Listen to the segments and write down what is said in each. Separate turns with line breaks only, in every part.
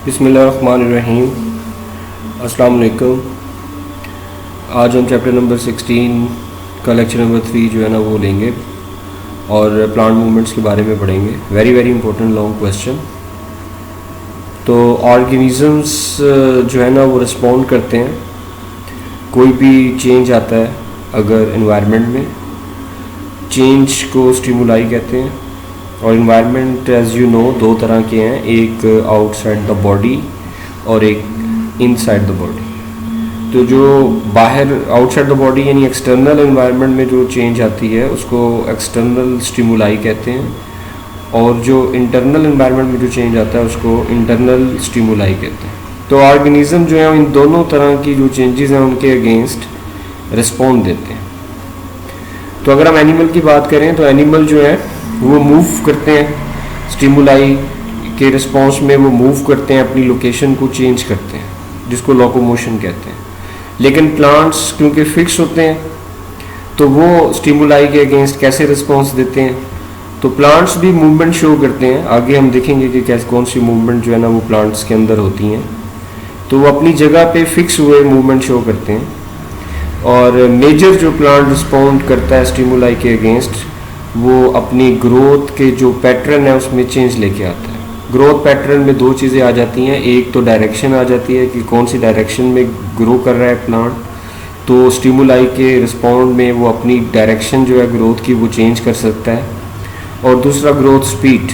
बिस्मिल्लाहिर्रहमानिर्रहीम। अस्सलाम वालेकुम। आज हम चैप्टर नंबर 16 का लेक्चर नंबर 3 जो है ना वो लेंगे और प्लांट मूवमेंट्स के बारे में पढ़ेंगे। Very very important long question. तो ऑर्गेनिजम्स जो है ना वो रिस्पॉन्ड करते हैं कोई भी चेंज आता है अगर एनवायरनमेंट में। चेंज को स्टिमुलाई कहते हैं। और इन्वायरमेंट एज यू नो दो तरह के हैं, एक आउटसाइड द बॉडी और एक इनसाइड द बॉडी। तो जो बाहर आउटसाइड द बॉडी यानी एक्सटर्नल इन्वायरमेंट में जो चेंज आती है उसको एक्सटर्नल स्टिमुलाई कहते हैं, और जो इंटरनल इन्वायरमेंट में जो चेंज आता है उसको इंटरनल स्टिमुलाई कहते हैं। तो ऑर्गेनिज्म जो है इन दोनों तरह की जो चेंजेस हैं उनके अगेंस्ट रिस्पॉन्ड देते हैं। तो अगर हम एनिमल की बात करें तो एनिमल जो है वो मूव करते हैं, स्टिमुलाई के रिस्पॉन्स में वो मूव करते हैं, अपनी लोकेशन को चेंज करते हैं, जिसको लोकोमोशन कहते हैं। लेकिन प्लांट्स क्योंकि फिक्स होते हैं तो वो स्टिमुलाई के अगेंस्ट कैसे रिस्पॉन्स देते हैं। तो प्लांट्स भी मूवमेंट शो करते हैं, आगे हम देखेंगे कि कैसे कौन सी मूवमेंट जो है ना वो प्लांट्स के अंदर होती हैं। तो वो अपनी जगह पे फिक्स हुए मूवमेंट शो करते हैं। और मेजर जो प्लांट रिस्पॉन्ड करता है स्टिमुलाई के अगेंस्ट वो अपनी ग्रोथ के जो पैटर्न है उसमें चेंज लेके आता है। ग्रोथ पैटर्न में दो चीज़ें आ जाती हैं, एक तो डायरेक्शन आ जाती है कि कौन सी डायरेक्शन में ग्रो कर रहा है प्लांट। तो स्टिमुलाई के रिस्पॉन्ड में वो अपनी डायरेक्शन जो है ग्रोथ की वो चेंज कर सकता है। और दूसरा ग्रोथ स्पीड,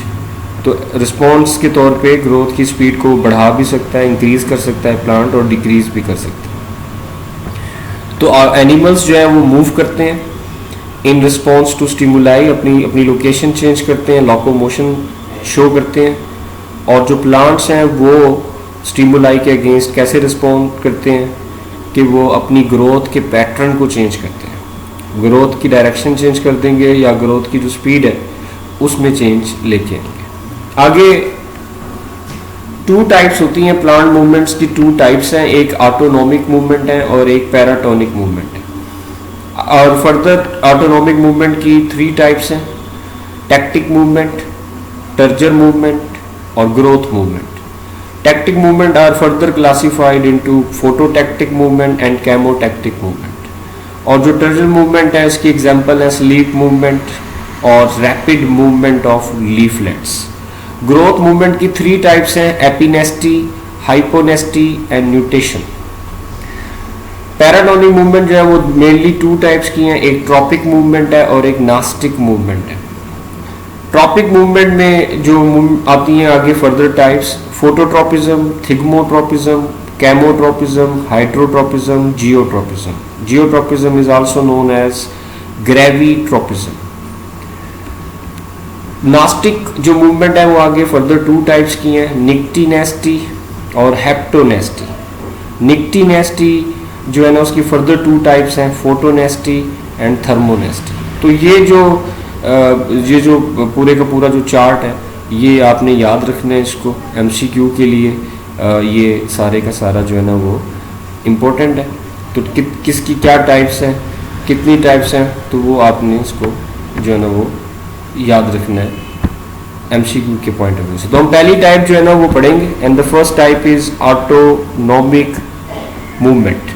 तो रिस्पॉन्स के तौर पे ग्रोथ की स्पीड को बढ़ा भी सकता है, इंक्रीज कर सकता है प्लांट, और डिक्रीज भी कर सकता है। तो एनिमल्स जो है वो मूव करते हैं इन रिस्पॉन्स टू स्टिमुलाई, अपनी लोकेशन चेंज करते हैं, लोकोमोशन शो करते हैं। और जो प्लांट्स हैं वो स्टिमुलाई के अगेंस्ट कैसे रिस्पॉन्ड करते हैं कि वो अपनी ग्रोथ के पैटर्न को चेंज करते हैं, ग्रोथ की डायरेक्शन चेंज कर देंगे या ग्रोथ की जो स्पीड है उसमें चेंज लेके आएंगे। आगे टू टाइप्स होती हैं प्लांट मूवमेंट्स की, टू टाइप्स हैं, एक ऑटोनॉमिक मूवमेंट है और एक पैराटोनिक मूवमेंट है। और फर्दर ऑटोनॉमिक मूवमेंट की थ्री टाइप्स हैं, टैक्टिक मूवमेंट, टर्जर मूवमेंट और growth movement. Tactic movement are further classified into phototactic movement and chemotactic movement. और जो टर्जर मूवमेंट है इसकी एग्जांपल है स्लीप मूवमेंट और rapid movement of leaflets. Growth movement की थ्री टाइप्स हैं, epinasty, hyponasty and nutation. Paratonic movement जो है वो मेनली टू टाइप्स की हैं, एक ट्रॉपिक मूवमेंट है और एक नास्टिक मूवमेंट है। ट्रॉपिक मूवमेंट में जो आती हैं आगे further types, phototropism, thigmotropism, chemotropism, hydrotropism, geotropism. Geotropism is also known as gravitropism. Nastic जो मूवमेंट है वो आगे फर्दर टू टाइप्स की हैं, निक्टीनेस्टी और हेप्टोनेस्टी। निक्टीनेस्टी जो है ना उसकी फर्दर टू टाइप्स हैं, फोटोनेस्टी एंड थर्मोनेस्टी। तो ये जो पूरे का पूरा जो चार्ट है ये आपने याद रखना है इसको एमसीक्यू के लिए। ये सारे का सारा जो है ना वो इम्पोर्टेंट है। तो किसकी क्या टाइप्स हैं, कितनी टाइप्स हैं, तो वो आपने इसको जो है ना वो याद रखना है एमसीक्यू के पॉइंट ऑफ व्यू से। तो हम पहली टाइप जो है ना वो पढ़ेंगे, and the first type is autonomic movement.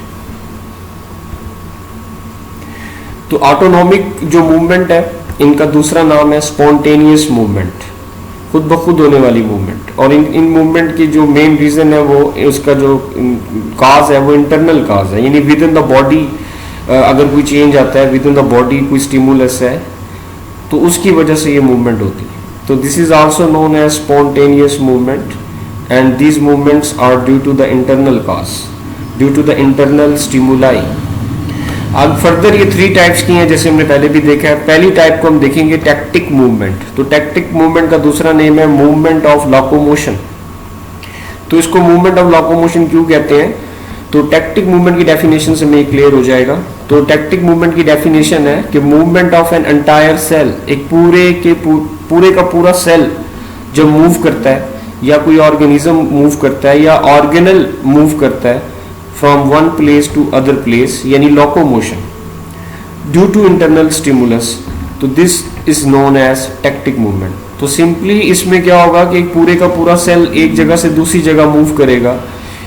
तो ऑटोनॉमिक जो मूवमेंट है इनका दूसरा नाम है स्पॉन्टेनियस मूवमेंट, खुद ब खुद होने वाली मूवमेंट। और इन मूवमेंट की जो मेन रीजन है वो उसका जो काज है वो इंटरनल काज है, यानी विद इन द बॉडी अगर कोई चेंज आता है, विद इन द बॉडी कोई स्टिमुलस है तो उसकी वजह से ये मूवमेंट होती है। तो this is also known as spontaneous movement, and these movements are due to the internal cause, due to the internal stimuli. अब फर्दर ये थ्री टाइप्स की हैं जैसे हमने पहले भी देखा है। पहली टाइप को हम देखेंगे टैक्टिक मूवमेंट। तो टैक्टिक मूवमेंट का दूसरा नेम है मूवमेंट ऑफ लोकोमोशन। तो इसको मूवमेंट ऑफ लोकोमोशन क्यों कहते हैं, तो टैक्टिक मूवमेंट की डेफिनेशन से में क्लियर हो जाएगा। तो टैक्टिक मूवमेंट की डेफिनेशन है कि movement of an entire cell, एक पूरे का पूरा सेल जब मूव करता है या कोई ऑर्गेनिज्म मूव करता है या ऑर्गेनल मूव करता है from one place to other place, यानी locomotion due to internal stimulus, तो this is known as tactic movement. तो सिंपली इसमें क्या होगा कि एक पूरे का पूरा सेल एक जगह से दूसरी जगह मूव करेगा,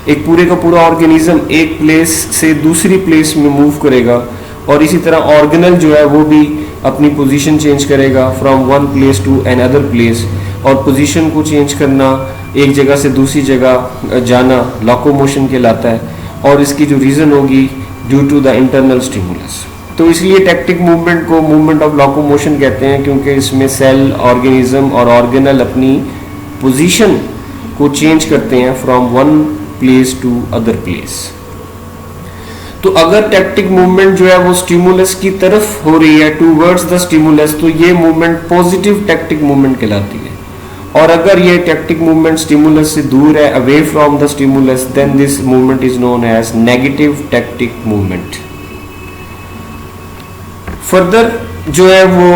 एक पूरे का पूरा ऑर्गेनिज्म एक प्लेस से दूसरी प्लेस में मूव करेगा, और इसी तरह ऑर्गेनल जो है वो भी अपनी पोजीशन चेंज करेगा from one place to another place. और पोजीशन को चेंज करना, एक जगह से दूसरी जगह जाना लोकोमोशन कहलाता है, और इसकी जो रीज़न होगी due to the internal stimulus. तो इसलिए टैक्टिक मूवमेंट को मूवमेंट ऑफ लोकोमोशन कहते हैं, क्योंकि इसमें सेल, ऑर्गेनिज्म और ऑर्गेनल अपनी पोजीशन को चेंज करते हैं from one place to other place. तो अगर टैक्टिक मूवमेंट जो है वो स्टिमुलस की तरफ हो रही है, टूवर्ड्स द स्टिमुलस, तो ये मूवमेंट पॉजिटिव टैक्टिक मूवमेंट कहलाती है। और अगर ये टैक्टिक मूवमेंट स्टिमुलस से दूर है, away from the stimulus, then this movement is known as negative tactic movement. Further जो है वो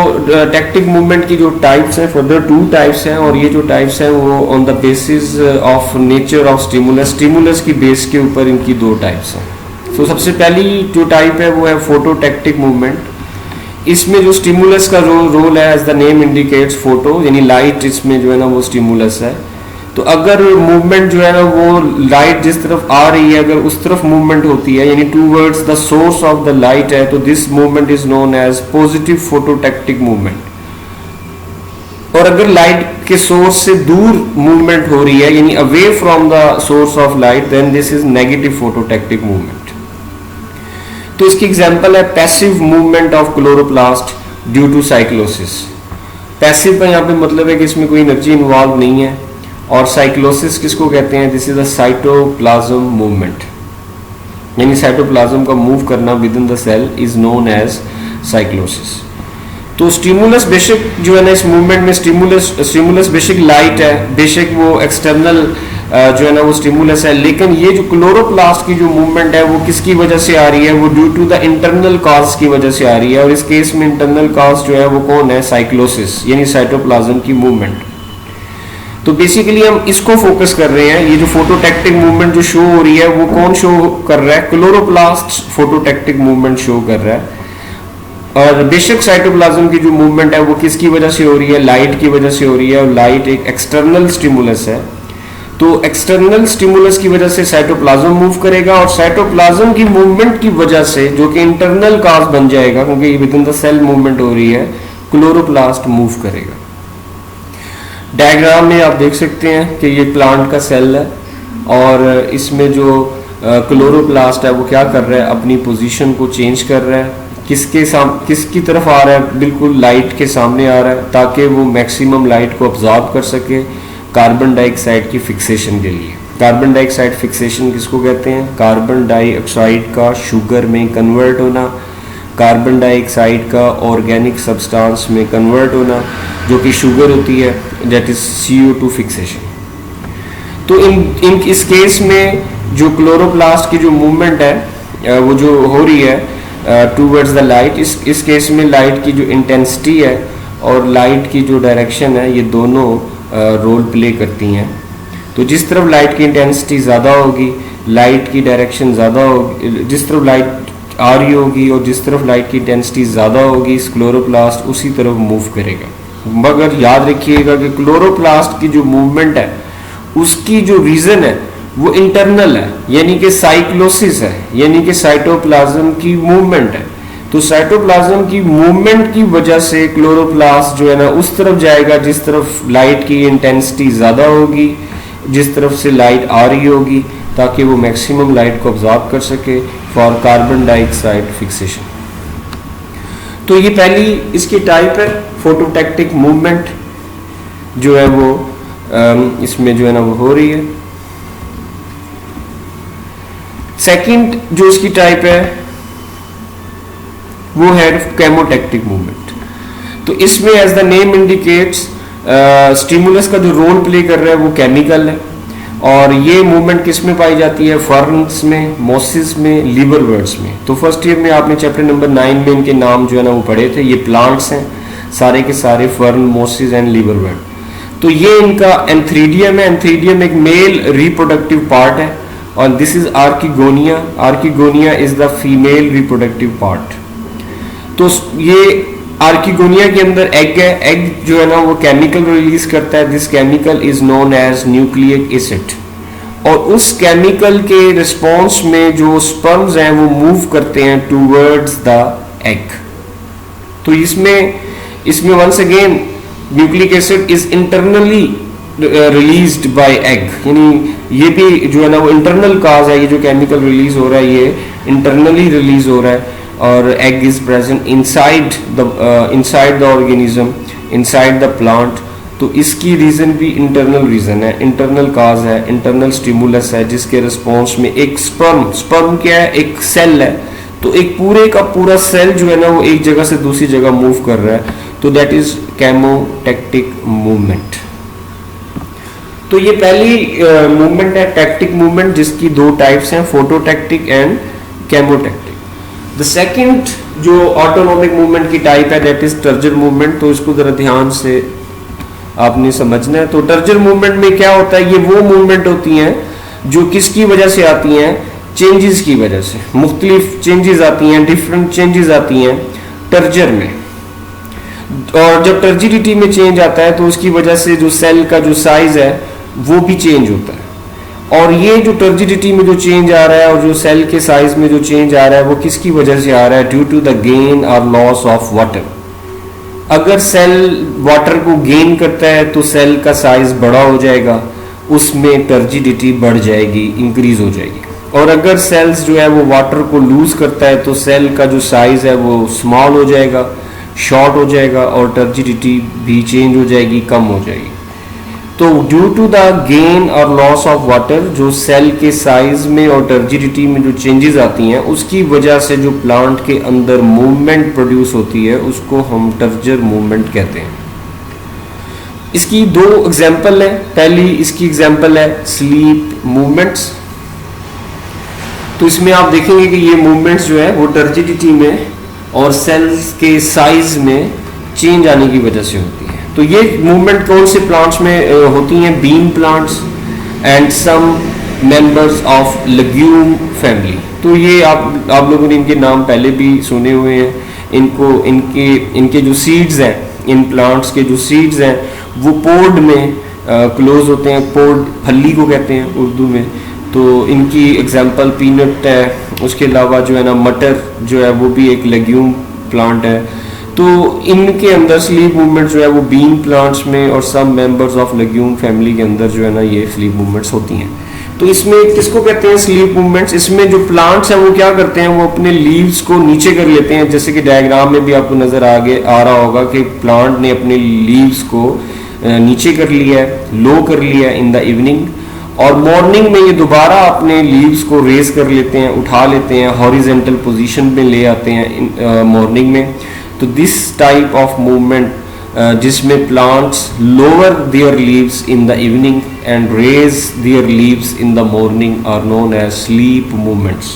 टैक्टिक मूवमेंट की जो टाइप्स हैं, फर्दर 2 टाइप्स हैं, और ये जो टाइप्स हैं वो on the basis of nature of stimulus, stimulus की बेस के ऊपर इनकी 2 टाइप्स हैं। तो सबसे पहली जो टाइप है वो है फोटोटैक्टिक मूवमेंट। इसमें जो स्टिमुलस का रोल है, as the name indicates, photo यानी लाइट, इसमें जो है ना वो स्टिमुलस है। तो अगर मूवमेंट जो है ना वो लाइट जिस तरफ आ रही है, अगर उस तरफ मूवमेंट होती है यानी towards the source of the light है, तो this movement is known as positive phototactic movement. और अगर लाइट के सोर्स से दूर मूवमेंट हो रही है यानी away from the source of light, then this is negative phototactic movement. तो इसकी एग्जांपल है passive movement of chloroplast due to cyclosis. Passive का यहाँ पे मतलब है कि इसमें कोई एनर्जी इन्वॉल्व नहीं है, और साइक्लोसिस किसको कहते हैं? This is a cytoplasm movement, यानी साइटोप्लाज्म का मूव करना within the cell is known as cyclosis. तो स्टिमुलस बेशक जो है ना इस मूवमेंट में स्टिमुलस बेशक लाइट है, बेशक वो एक्सटर्नल जो है ना वो स्टिमुलस है, लेकिन ये जो क्लोरोप्लास्ट की जो मूवमेंट है वो किसकी वजह से आ रही है? वो due to the internal cause की वजह से आ रही है, और इस केस में इंटरनल कॉज जो है वो कौन है? साइक्लोसिस यानी साइटोप्लाज्म की मूवमेंट। तो बेसिकली हम इसको फोकस कर रहे हैं, ये जो फोटोटैक्टिक मूवमेंट जो शो हो रही है वो कौन शो कर रहा है? क्लोरोप्लास्ट फोटोटैक्टिक मूवमेंट शो कर रहा है। और बेशक साइटोप्लाज्म की जो मूवमेंट है वो किसकी वजह से हो रही है? लाइट की वजह से हो रही है, और लाइट एक एक्सटर्नल स्टिमुलस है। तो एक्सटर्नल स्टिमुलस की वजह से साइटोप्लाज्म मूव करेगा, और साइटोप्लाज्म की मूवमेंट की वजह से जो कि इंटरनल कॉज बन जाएगा, क्योंकि within the cell movement हो रही है, क्लोरोप्लास्ट मूव करेगा। डायग्राम में आप देख सकते हैं कि ये प्लांट का सेल है, और इसमें जो क्लोरोप्लास्ट है वो क्या कर रहा है? अपनी पोजीशन को चेंज कर रहा है। किसकी तरफ आ रहा है? बिल्कुल लाइट के सामने आ रहा है, ताकि वो मैक्सिमम लाइट को ऑब्जॉर्ब कर सके कार्बन डाइऑक्साइड की फिक्सेशन के लिए। कार्बन डाइऑक्साइड फिक्सेशन किसको कहते हैं? कार्बन डाइऑक्साइड का शुगर में कन्वर्ट होना, कार्बन डाइऑक्साइड का ऑर्गेनिक सब्सटेंस में कन्वर्ट होना, जो कि शुगर होती है, दैट इज CO2 फिक्सेशन। तो इस केस में जो क्लोरोप्लास्ट की जो मूवमेंट है वो जो हो रही है टूवर्ड्स द लाइट, इस केस में लाइट की जो इंटेंसिटी है और लाइट की जो डायरेक्शन है, ये दोनों रोल प्ले करती हैं। तो जिस तरफ लाइट की इंटेंसिटी ज़्यादा होगी, लाइट की डायरेक्शन ज़्यादा होगी, जिस तरफ लाइट आ रही होगी और जिस तरफ लाइट की इंटेंसिटी ज़्यादा होगी, इस क्लोरोप्लास्ट उसी तरफ मूव करेगा। मगर याद रखिएगा कि क्लोरोप्लास्ट की जो मूवमेंट है उसकी जो रीज़न है वो इंटरनल है, यानी कि साइक्लोसिस है, यानी कि साइटोप्लाज्म की मूवमेंट है। तो साइटोप्लाज्म की मूवमेंट की वजह से क्लोरोप्लास्ट जो है ना उस तरफ जाएगा जिस तरफ लाइट की इंटेंसिटी ज़्यादा होगी, जिस तरफ से लाइट आ रही होगी, ताकि वो मैक्सिमम लाइट को ऑब्जॉर्ब कर सके फॉर कार्बन डाइऑक्साइड फिक्सेशन। तो ये पहली इसकी टाइप है फोटोटैक्टिक मूवमेंट जो है वो इसमें जो है ना वो हो रही है। सेकंड जो इसकी टाइप है वो है केमोटैक्टिक मूवमेंट। तो इसमें as the name indicates stimulus का जो रोल प्ले कर रहा है वो केमिकल है, और ये मूवमेंट किस में पाई जाती है? फर्न्स में, मोसिस में, लिवरवर्ट्स में। तो फर्स्ट ईयर में आपने चैप्टर नंबर 9 में इनके नाम जो है ना वो पढ़े थे। ये प्लांट्स हैं सारे के सारे, फर्न, मोसिस एंड लिवरवर्ट। तो ये इनका एंथ्रीडियम है। एंथ्रीडियम एक मेल रिप्रोडक्टिव पार्ट है, और this is archegonia. Archegonia is the female reproductive part. तो ये आर्किगोनिया के अंदर एग है, एग जो है ना वो केमिकल रिलीज करता है, this chemical is known as nucleic acid, और उस केमिकल के रिस्पॉन्स में जो स्पर्म्स हैं वो मूव करते हैं टूवर्ड्स द एग। तो इसमें once again nucleic acid is internally released by egg, यानी ये भी जो है ना वो इंटरनल काज है, ये जो केमिकल रिलीज हो रहा है ये इंटरनली रिलीज हो रहा है, और egg is present inside the organism, inside the plant. तो इसकी रीजन भी इंटरनल रीजन है, इंटरनल काज है, इंटरनल स्टिमुलस है, जिसके रिस्पॉन्स में एक स्पर्म क्या है, एक सेल है, तो एक पूरे का पूरा सेल जो है ना वो एक जगह से दूसरी जगह मूव कर रहा है, तो दैट इज केमोटैक्टिक मूवमेंट। तो ये पहली मूवमेंट है टैक्टिक मूवमेंट, जिसकी दो टाइप्स हैं, फोटोटैक्टिक एंड केमोटैक्टिक। द सेकंड जो ऑटोनॉमिक मूवमेंट की टाइप है दैट इज टर्जर मूवमेंट, तो इसको जरा ध्यान से आपने समझना है। तो टर्जर मूवमेंट में क्या होता है, ये वो मूवमेंट होती हैं जो किसकी वजह से आती हैं, चेंजेस की वजह से, मुख्तलिफ चेंजेस आती हैं, डिफरेंट चेंजेस आती हैं टर्जर में, और जब टर्जिडिटी में चेंज आता है तो उसकी वजह से जो सेल का जो साइज है वो भी चेंज होता है। और ये जो टर्जिडिटी में जो चेंज आ रहा है और जो सेल के साइज में जो चेंज आ रहा है वो किसकी वजह से आ रहा है, ड्यू टू द गेन और लॉस ऑफ वाटर। अगर सेल वाटर को गेन करता है तो सेल का साइज बड़ा हो जाएगा, उसमें टर्जिडिटी बढ़ जाएगी, इंक्रीज हो जाएगी। और अगर सेल्स जो है वो वाटर को लूज करता है तो सेल का जो साइज है वो स्मॉल हो जाएगा, शॉर्ट हो जाएगा, और टर्जिडिटी भी चेंज हो जाएगी, कम हो जाएगी। तो ड्यू टू द गेन और लॉस ऑफ वाटर, जो सेल के साइज में और टर्जिडिटी में जो चेंजेस आती हैं उसकी वजह से जो प्लांट के अंदर मूवमेंट प्रोड्यूस होती है उसको हम टर्जर मूवमेंट कहते हैं। इसकी दो एग्जाम्पल है, पहली इसकी एग्जाम्पल है स्लीप मूवमेंट्स। तो इसमें आप देखेंगे कि ये मूवमेंट्स जो है वो टर्जिडिटी में और सेल्स के साइज में चेंज आने की वजह से होती है। तो ये मूवमेंट कौन से प्लांट्स में होती हैं, bean plants and some members of legume family. तो ये आप लोगों ने इनके नाम पहले भी सुने हुए हैं। इनके जो सीड्स हैं, इन प्लांट्स के जो सीड्स हैं वो पोड में क्लोज होते हैं, पोड फली को कहते हैं उर्दू में। तो इनकी एग्जांपल पीनट है, उसके अलावा जो है ना मटर जो है वो भी एक लेग्यूम प्लांट है। तो इनके अंदर स्लीप मूवमेंट जो है वो बीन प्लांट्स में और सब मेंबर्स ऑफ लेग्यूम फैमिली के अंदर जो है ना ये स्लीप मूवमेंट्स होती हैं। तो इसमें किसको कहते हैं स्लीप मूवमेंट्स, इसमें जो प्लांट्स हैं वो क्या करते हैं, वो अपने लीव्स को नीचे कर लेते हैं, जैसे कि डायग्राम में भी आपको नजर आ रहा होगा कि प्लांट ने अपने लीव्स को नीचे कर लिया है, लो कर लिया है इन द इवनिंग, और मॉर्निंग में ये दोबारा अपने लीव्स को रेज कर लेते हैं, उठा लेते हैं, हॉरिजेंटल पोजीशन में ले आते हैं मॉर्निंग में। तो दिस टाइप ऑफ मूवमेंट जिसमें plants lower their leaves in the evening and raise their leaves in the morning are known as sleep movements.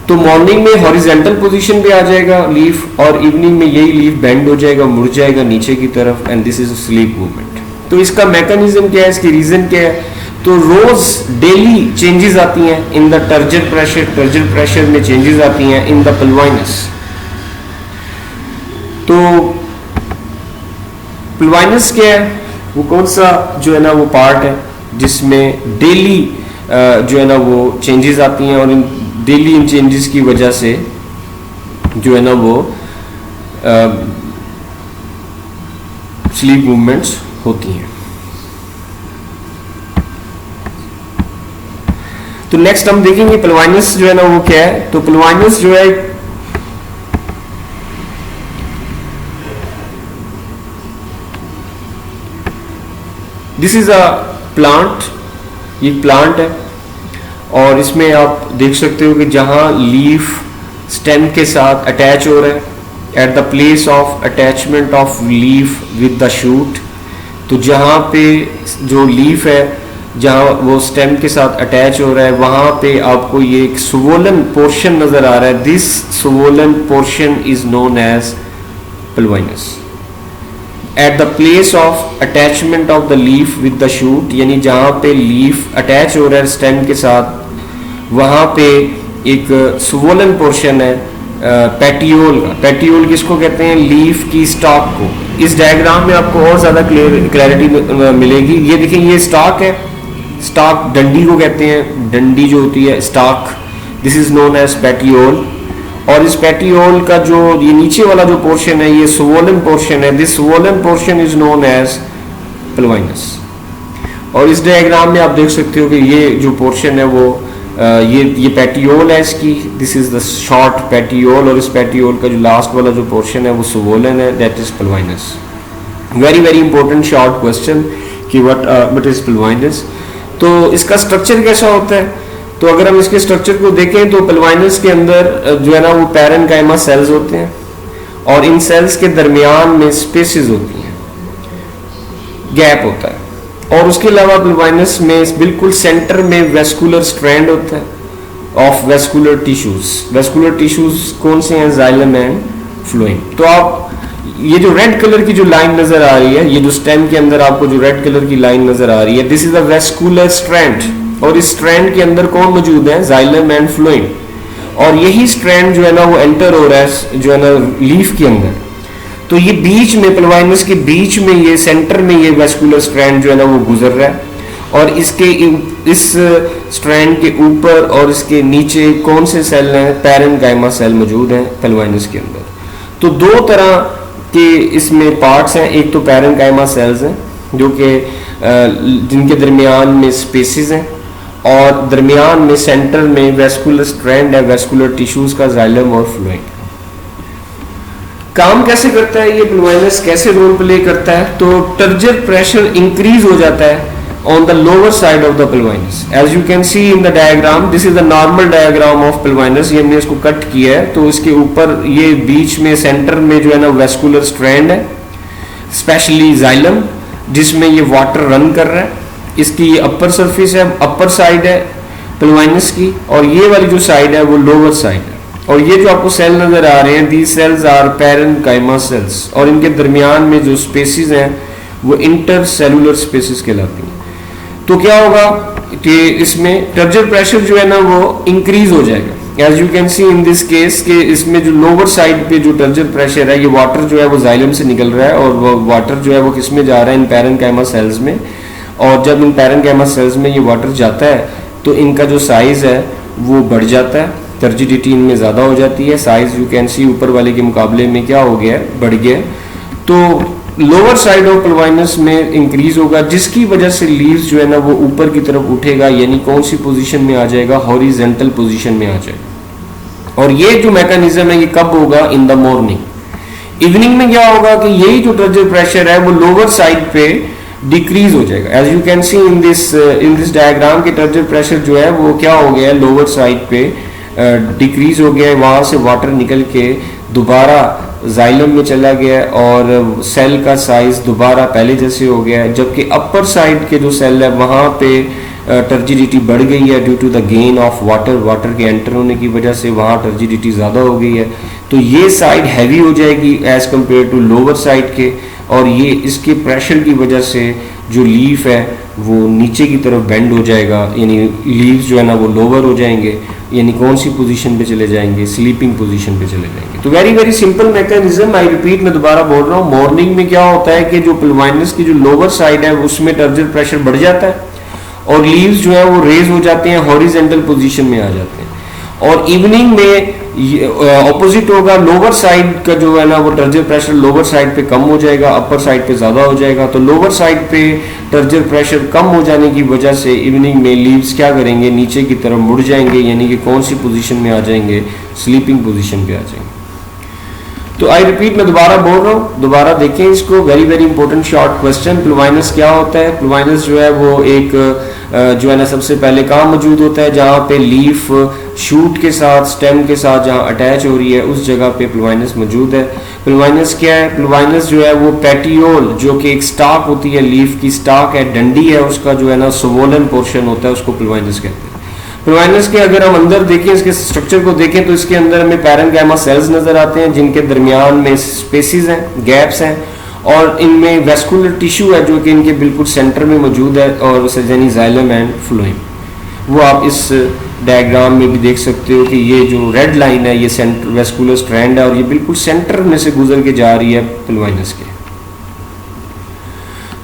तो मॉर्निंग में हॉरिजेंटल पोजीशन पे आ जाएगा लीफ, और इवनिंग में यही लीफ बेंड हो जाएगा, मुड़ जाएगा नीचे की तरफ, and this is sleep movement. तो इसका मैकेनिज्म क्या है, इसकी रीजन क्या है, तो रोज डेली चेंजेस आती हैं इन द टर्जर प्रेशर में चेंजेस आती हैं इन द पल्वाइनस। तो पल्वाइनस क्या है, वो कौन सा जो है ना वो पार्ट है जिसमें डेली जो है ना वो चेंजेस आती हैं, और इन चेंजेस की वजह से जो है ना वो स्लीप मूवमेंट्स होती हैं। तो नेक्स्ट हम देखेंगे पल्वाइनस जो है ना वो क्या है। तो पल्वाइनस जो है दिस इज अ प्लांट, ये प्लांट है, और इसमें आप देख सकते हो कि जहां लीफ स्टेम के साथ अटैच हो रहा है, eight the place of attachment of leaf with the shoot, तो जहाँ पे जो लीफ है जहाँ वो स्टेम के साथ अटैच हो रहा है वहाँ पे आपको ये एक स्वोलन पोर्शन नज़र आ रहा है। This swollen portion is known as pulvinus. At the place of attachment of the leaf with the shoot, यानी जहाँ पे लीफ अटैच हो रहा है स्टेम के साथ, वहाँ पे एक स्वोलन पोर्शन है पेटियोल का। पेटियोल किसको कहते हैं? लीफ की स्टॉक को। इस डायग्राम में आपको और ज़्यादा क्लैरिटी मिलेगी। ये देखिए, ये स्टॉक है, स्टॉक डंडी को कहते हैं, डंडी जो होती है stalk, this is known as petiole. और इस पेटियोल का जो ये नीचे वाला जो पोर्शन है, ये स्वोलन पोर्शन है, this swollen portion is known as pulvinus. और इस डायग्राम में आप देख सकते हो कि ये जो पोर्शन है वो ये पेटियोल है इसकी, this is the short petiole, और इस पेटियोल का जो लास्ट वाला जो पोर्शन है वो स्वोलन है, that is pulvinus. Very very important short question कि व्हाट इज प्लवाइनस। तो इसका स्ट्रक्चर कैसा होता है? तो अगर हम इसके स्ट्रक्चर को देखें तो प्लवाइनस के अंदर जो है ना वो पैरेनकाइमा सेल्स होते हैं, और इन सेल्स के दरमियान में स्पेसेस होती हैं, गैप होता है। और उसके अलावा प्लवाइनस में बिल्कुल सेंटर में वेस्कुलर स्ट्रैंड होता है of vascular tissues. Vascular tissues कौन से हैं? Xylem and phloem. तो आप ये जो रेड कलर की जो लाइन नजर आ रही है, ये जो स्टेम के अंदर आपको जो रेड कलर की लाइन नजर आ रही है, this is a vascular strand. और इस स्ट्रैंड के अंदर कौन मौजूद है? Xylem and phloem. और यही स्ट्रैंड जो है ना वो एंटर हो रहा है जो है ना लीफ के अंदर। तो ये बीच में, प्लवाइनस के बीच में, ये सेंटर में ये वेस्कुलर स्ट्रैंड जो है ना वो गुजर रहा है। और इसके इस स्ट्रैंड के ऊपर और इसके नीचे कौन से सेल हैं? पैरेनकाइमा सेल मौजूद हैं प्लवाइनस के अंदर। तो दो तरह के इसमें पार्ट्स हैं। एक तो पैरेनकाइमा सेल्स हैं जो कि जिनके दरमियान में स्पेसिस हैं, और दरमियान में सेंटर में वेस्कुलर स्ट्रैंड है, वेस्कुलर टिश्यूज का, जाइलम और फ्लोएम। काम कैसे करता है ये प्लवाइनस, कैसे रोल प्ले करता है? तो टर्जर प्रेशर इंक्रीज हो जाता है on the lower side of the pulvinus. As you can see in the diagram, this is the normal diagram of pulvinus. ये हमने इसको कट किया है। तो इसके ऊपर ये बीच में सेंटर में जो है ना वेस्कुलर स्ट्रैंड है, स्पेशली जाइलम, जिसमें ये वाटर रन कर रहा है। इसकी ये अपर सरफेस है, अपर साइड है प्लवाइनस की, और ये वाली जो साइड है वो लोअर साइड है। और ये जो आपको सेल नजर आ रहे हैं, these cells are parenchyma cells, और इनके दरमियान में जो स्पेसिस हैं वो इंटर सेलुलर स्पेसिस कहलाती हैं। तो क्या होगा कि इसमें टर्जर प्रेशर जो है ना वो इंक्रीज हो जाएगा। As you can see in this case के इसमें जो लोअर साइड पे जो टर्जर प्रेशर है, ये वाटर जो है वो जाइलम से निकल रहा है, और वो वाटर जो है वो किस में जा रहा है? इन पैरेनकाइमा सेल्स में। और जब इन पैरेनकाइमा सेल्स में ये वाटर जाता है तो इनका जो साइज है वो बढ़ जाता है, टर्जिडिटी इनमें ज़्यादा हो जाती है। साइज यू कैन सी ऊपर वाले के मुकाबले में क्या हो गया? बढ़ गया। तो लोअर साइड ऑफ प्लवाइनस में इंक्रीज होगा, जिसकी वजह से लीव्स जो है ना वो ऊपर की तरफ उठेगा, यानी कौन सी पोजीशन में आ जाएगा? हॉरिजेंटल पोजीशन में आ जाएगा। और ये जो मैकेनिज्म है ये कब होगा? इन द मॉर्निंग। इवनिंग में क्या होगा कि यही जो टर्जर प्रेशर है वो लोअर साइड पे डिक्रीज हो जाएगा। As you can see in this diagram के टर्जर प्रेशर जो है वो क्या हो गया है? लोअर साइड पे डिक्रीज हो गया है। वहां से वाटर निकल के दोबारा जाइलम में चला गया, और सेल का साइज दोबारा पहले जैसे हो गया है। जबकि अपर साइड के जो सेल है वहां पे टर्जिडिटी बढ़ गई है due to the gain of water. Water के एंटर होने की वजह से वहां टर्जिडिटी ज़्यादा हो गई है। तो ये साइड हैवी हो जाएगी as compare to lower side के, और ये इसके प्रेशर की वजह से जो लीफ है वो नीचे की तरफ बेंड हो जाएगा, यानी लीव्स जो है ना वो लोअर हो जाएंगे, यानी कौन सी पोजीशन पे चले जाएंगे? स्लीपिंग पोजीशन पे चले जाएंगे। तो very very simple mechanism. I repeat, मैं दोबारा बोल रहा हूँ, मॉर्निंग में क्या होता है कि जो प्लवाइनस की जो लोअर साइड है उसमें टर्जर प्रेशर बढ़ जाता है, और लीव्स जो है वो रेज हो जाते हैं, हॉरिजेंटल पोजीशन में आ जाते हैं। और इवनिंग में ऑपोजिट होगा, लोअर साइड का जो है ना वो टर्जर प्रेशर लोअर साइड पे कम हो जाएगा, अपर साइड पे ज़्यादा हो जाएगा। तो लोअर साइड पे टर्जर प्रेशर कम हो जाने की वजह से इवनिंग में लीव्स क्या करेंगे? नीचे की तरफ मुड़ जाएंगे, यानी कि कौन सी पोजीशन में आ जाएंगे? स्लीपिंग पोजीशन पे आ जाएंगे। तो आई रिपीट, मैं दोबारा बोल रहा हूँ, दोबारा देखें इसको। Very very important short question. Pulvinus क्या होता है? प्लवाइनस जो है वो एक जो है ना सबसे पहले कहाँ मौजूद होता है? जहाँ पे लीफ शूट के साथ, स्टेम के साथ जहाँ अटैच हो रही है उस जगह पे प्लवाइनस मौजूद है। प्लवाइनस क्या है? प्लवाइनस जो है वो पेटियोल, जो कि एक स्टाक होती है, लीफ की स्टाक है, डंडी है उसका जो है ना स्वोलन पोर्शन होता है, उसको प्लवाइनस कहते हैं। प्लवाइनस के अगर हम अंदर देखें, इसके स्ट्रक्चर को देखें, तो इसके अंदर हमें पैरेनकाइमा सेल्स नजर आते हैं जिनके दरमियान में स्पेसिस हैं, गैप्स हैं, और इनमें वेस्कुलर टिश्यू है जो कि इनके बिल्कुल सेंटर में मौजूद है, और यानी जाइलम एंड फ्लोएम। वो आप इस डायग्राम में भी देख सकते हो कि ये जो रेड लाइन है ये सेंटर वेस्कुलर स्ट्रैंड है और ये बिल्कुल सेंटर में से गुजर के जा रही है पल्वाइनस के।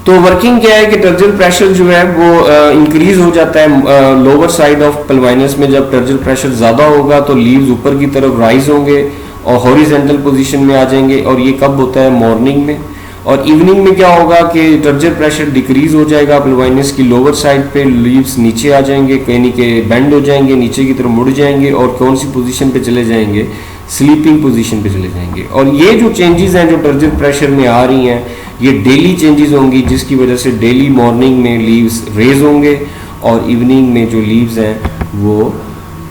तो वर्किंग क्या है कि टर्जल प्रेशर जो है वो इंक्रीज हो जाता है लोअर साइड ऑफ पल्वाइनस में। जब टर्जल प्रेशर ज़्यादा होगा तो लीव्स ऊपर की तरफ राइज होंगे और हॉरिजेंटल पोजीशन में आ जाएंगे, और ये कब होता है? मॉर्निंग में। और इवनिंग में क्या होगा कि टर्जल प्रेशर डिक्रीज हो जाएगा पल्वाइनस की लोअर साइड पे, लीव्स नीचे आ जाएंगे, कहीं के बेंड हो जाएंगे, नीचे की तरफ मुड़ जाएंगे और कौन सी पोजीशन पे चले जाएंगे? स्लीपिंग पोजीशन पे चले जाएंगे। और ये जो चेंजेस हैं जो टर्जल प्रेशर में आ रही हैं ये डेली चेंजेस होंगी, जिसकी वजह से डेली मॉर्निंग में लीव्स रेज होंगे और इवनिंग में जो लीव्स हैं वो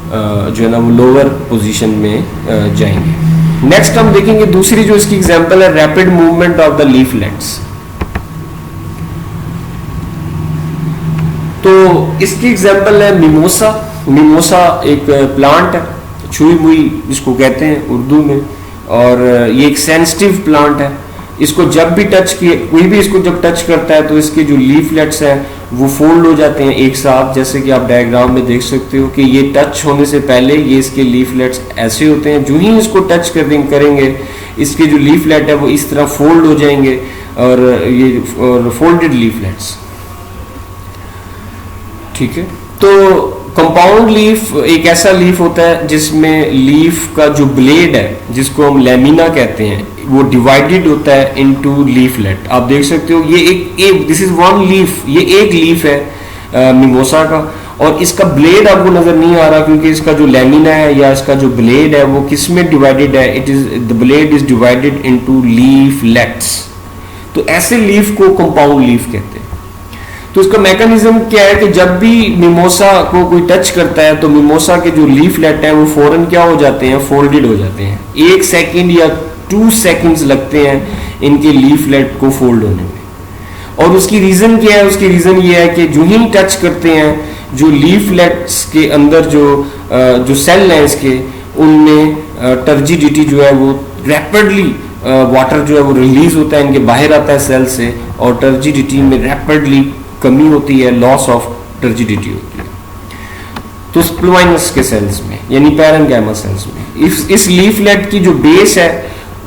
जो है ना वो लोअर पोजीशन में जाएंगे। नेक्स्ट हम देखेंगे दूसरी जो इसकी एग्जांपल है, rapid movement of the leaflets. तो इसकी एग्जांपल है मिमोसा। मिमोसा एक प्लांट है, छुई मुई जिसको कहते हैं उर्दू में, और ये एक सेंसिटिव प्लांट है। इसको जब भी टच किए, कोई भी इसको जब टच करता है तो इसके जो लीफलेट्स हैं वो फोल्ड हो जाते हैं एक साथ, जैसे कि आप डायग्राम में देख सकते हो कि ये टच होने से पहले ये इसके लीफलेट्स ऐसे होते हैं, जो ही इसको टच करेंगे इसके जो लीफलेट है वो इस तरह फोल्ड हो जाएंगे, और ये फोल्डेड लीफलेट्स। ठीक है, तो कंपाउंड लीफ एक ऐसा लीफ होता है जिसमें लीफ का जो ब्लेड है जिसको हम लैमिना कहते हैं वो डिवाइडेड होता है इनटू लीफलेट। आप देख सकते हो ये एक दिस इज वन लीफ, ये एक लीफ है मिमोसा का, और इसका ब्लेड आपको नजर नहीं आ रहा क्योंकि इसका जो लैमिना है या इसका जो ब्लेड है वो किस में डिवाइडेड है? It is the blade is divided into leaflets. तो ऐसे लीफ को कंपाउंड लीफ कहते हैं। तो इसका मैकेनिज्म क्या है कि जब भी मिमोसा को कोई टच करता है तो मिमोसा के जो लीफलेट हैं वो फौरन क्या हो जाते हैं? फोल्डेड हो जाते हैं। 1 सेकंड या 2 सेकंड्स लगते हैं इनके लीफलेट को फोल्ड होने में। और उसकी रीजन क्या है? उसकी रीजन ये है कि जो ही टच करते हैं जो लीफलेट्स के अंदर जो सेल हैं इसके, उनमें टर्जिडिटी जो है वो रैपिडली वाटर जो है वो रिलीज होता है, इनके बाहर आता है सेल से, और टर्जिडिटी में रैपिडली कमी होती है, लॉस ऑफ टर्जिडिटी होती है। तो स्प्लोइनस के सेल्स में यानी पैरेन्काइमा सेल्स में इस लीफलेट की जो बेस है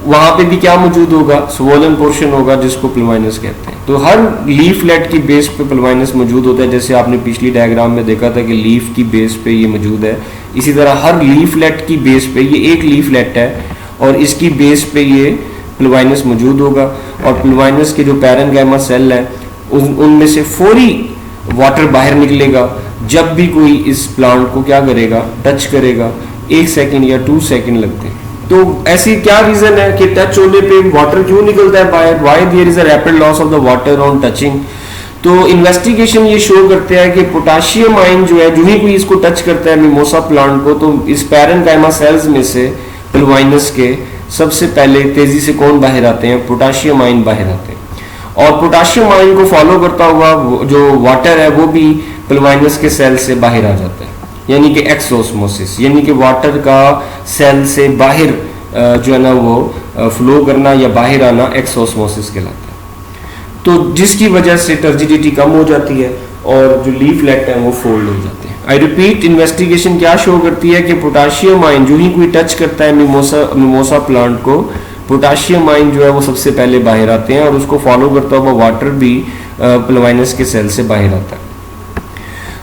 वहां पे भी क्या मौजूद होगा? स्वोलन पोर्शन होगा जिसको प्लवाइनस कहते हैं। तो हर लीफलेट की बेस पे प्लवाइनस मौजूद होता है, जैसे आपने पिछली डायग्राम में देखा था कि लीफ की बेस पे ये मौजूद है। इसी तरह हर लीफलेट की बेस पे, ये एक लीफलेट है और इसकी बेस पे ये प्लवाइनस मौजूद होगा, और प्लवाइनस के जो पैरेन्काइमा सेल है उनमें से फौरी वाटर बाहर निकलेगा जब भी कोई इस प्लांट को क्या करेगा? टच करेगा। 1 सेकंड या 2 सेकंड लगते हैं। तो ऐसी क्या रीजन है कि टच होने पे वाटर क्यों निकलता है बाहर? Why there is a rapid loss of the water on touching? तो इन्वेस्टिगेशन ये शो करते हैं कि पोटाशियम आयन जो है, जो ही कोई इसको टच करता है मिमोसा प्लांट को, तो इस पैरेन्काइमा सेल्स में से प्लवाइनस के सबसे पहले तेजी से कौन बाहर आते हैं? पोटाशियम आयन बाहर आते हैं। और पोटाशियम आयन को फॉलो करता हुआ जो वाटर है वो भी प्लवाइनस के सेल से बाहर आ जाता है, यानी कि एक्सोस्मोसिस, यानी कि वाटर का सेल से बाहर जो है ना वो फ्लो करना या बाहर आना एक्सोस्मोसिस कहलाता है। तो जिसकी वजह से टर्जिडिटी कम हो जाती है और जो लीफलेट है वो फोल्ड हो जाते हैं। आई रिपीट, इन्वेस्टिगेशन क्या शो करती है कि पोटाशियम आयन जो ही कोई टच करता है मिमोसा प्लांट को, पोटाशियम आयन जो है वो सबसे पहले बाहर आते हैं, और उसको फॉलो करता हुआ वाटर भी प्लवाइनस के सेल से बाहर आता है।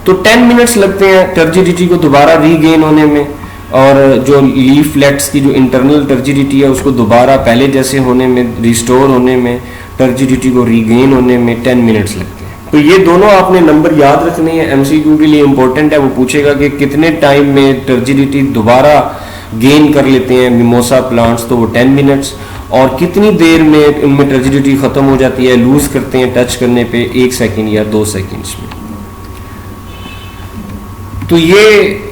तो 10 मिनट्स लगते हैं टर्जिडिटी को दोबारा रीगेन होने में, और जो लीफलेट्स की जो इंटरनल टर्जिडिटी है उसको दोबारा पहले जैसे होने में, रिस्टोर होने में, टर्जिडिटी को रीगेन होने में 10 मिनट्स लगते हैं। तो ये दोनों आपने नंबर याद रखने हैं, एमसीक्यू के लिए इंपॉर्टेंट है। वो पूछेगा कि कितने टाइम में टर्जिडिटी दोबारा गेन कर लेते हैं मिमोसा प्लांट्स, तो वो 10 मिनट्स, और कितनी देर में उनमें टर्जिडिटी खत्म हो जाती है, लूज करते हैं टच करने पे 1 सेकंड या 2 सेकंड्स में। तो ये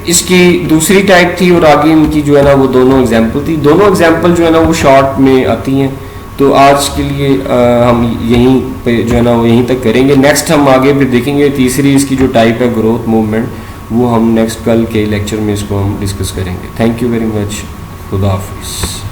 इसकी दूसरी टाइप थी, और आगे इनकी जो है ना वो दोनों एग्जाम्पल थी। दोनों एग्जाम्पल जो है ना वो शॉर्ट में आती हैं। तो आज के लिए हम यहीं पे जो है ना वो यहीं तक करेंगे। नेक्स्ट हम आगे फिर देखेंगे तीसरी इसकी जो टाइप है ग्रोथ मूवमेंट, वो हम नेक्स्ट कल के लेक्चर में इसको हम डिस्कस करेंगे। Thank you very much. खुदा हाफिज़।